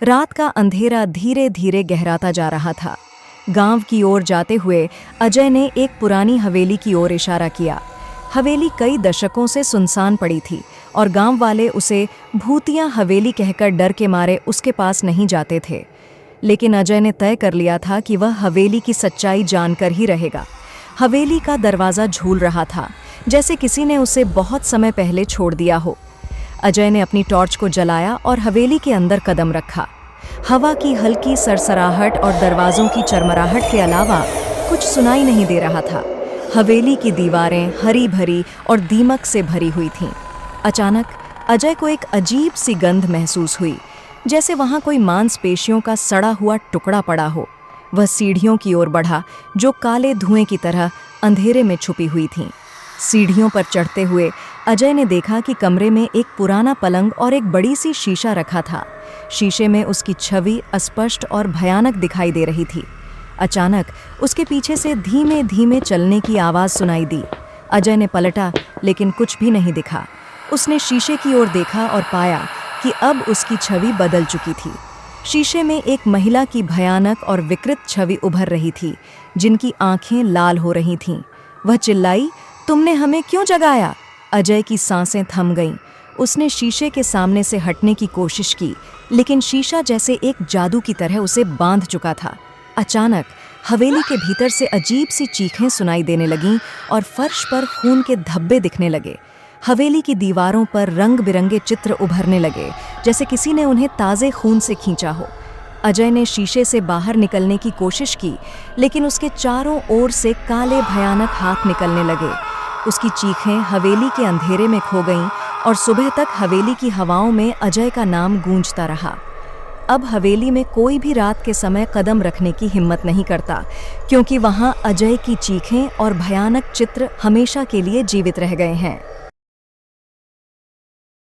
रात का अंधेरा धीरे धीरे गहराता जा रहा था। गांव की ओर जाते हुए अजय ने एक पुरानी हवेली की ओर इशारा किया। हवेली कई दशकों से सुनसान पड़ी थी और गांव वाले उसे भूतिया हवेली कहकर डर के मारे उसके पास नहीं जाते थे। लेकिन अजय ने तय कर लिया था कि वह हवेली की सच्चाई जानकर ही रहेगा। हवेली का दरवाज़ा झूल रहा था, जैसे किसी ने उसे बहुत समय पहले छोड़ दिया हो। अजय ने अपनी टॉर्च को जलाया और हवेली के अंदर कदम रखा। हवा की हल्की सरसराहट और दरवाज़ों की चरमराहट के अलावा कुछ सुनाई नहीं दे रहा था। हवेली की दीवारें हरी भरी और दीमक से भरी हुई थीं। अचानक अजय को एक अजीब सी गंध महसूस हुई, जैसे वहाँ कोई मांसपेशियों का सड़ा हुआ टुकड़ा पड़ा हो। वह सीढ़ियों की ओर बढ़ा, जो काले धुएं की तरह अंधेरे में छुपी हुई थीं। सीढ़ियों पर चढ़ते हुए अजय ने देखा कि कमरे में एक पुराना पलंग और एक बड़ी सी शीशा रखा था। शीशे में उसकी छवि अस्पष्ट और भयानक दिखाई दे रही थी। अचानक उसके पीछे से धीमे धीमे चलने की आवाज़ सुनाई दी। अजय ने पलटा, लेकिन कुछ भी नहीं दिखा। उसने शीशे की ओर देखा और पाया कि अब उसकी छवि बदल चुकी थी। शीशे में एक महिला की भयानक और विकृत छवि उभर रही थी, जिनकी आंखें लाल हो रही थीं। वह चिल्लाई, तुमने हमें क्यों जगाया? अजय की सांसें थम गईं। उसने शीशे के सामने से हटने की कोशिश की, लेकिन शीशा जैसे एक जादू की तरह उसे बांध चुका था। अचानक हवेली के भीतर से अजीब सी चीखें सुनाई देने लगीं और फर्श पर खून के धब्बे दिखने लगे। हवेली की दीवारों पर रंग बिरंगे चित्र उभरने लगे, जैसे किसी ने उन्हें ताज़े खून से खींचा हो। अजय ने शीशे से बाहर निकलने की कोशिश की, लेकिन उसके चारों ओर से काले भयानक हाथ निकलने लगे। उसकी चीखें हवेली के अंधेरे में खो गईं और सुबह तक हवेली की हवाओं में अजय का नाम गूंजता रहा। अब हवेली में कोई भी रात के समय कदम रखने की हिम्मत नहीं करता, क्योंकि वहाँ अजय की चीखें और भयानक चित्र हमेशा के लिए जीवित रह गए हैं।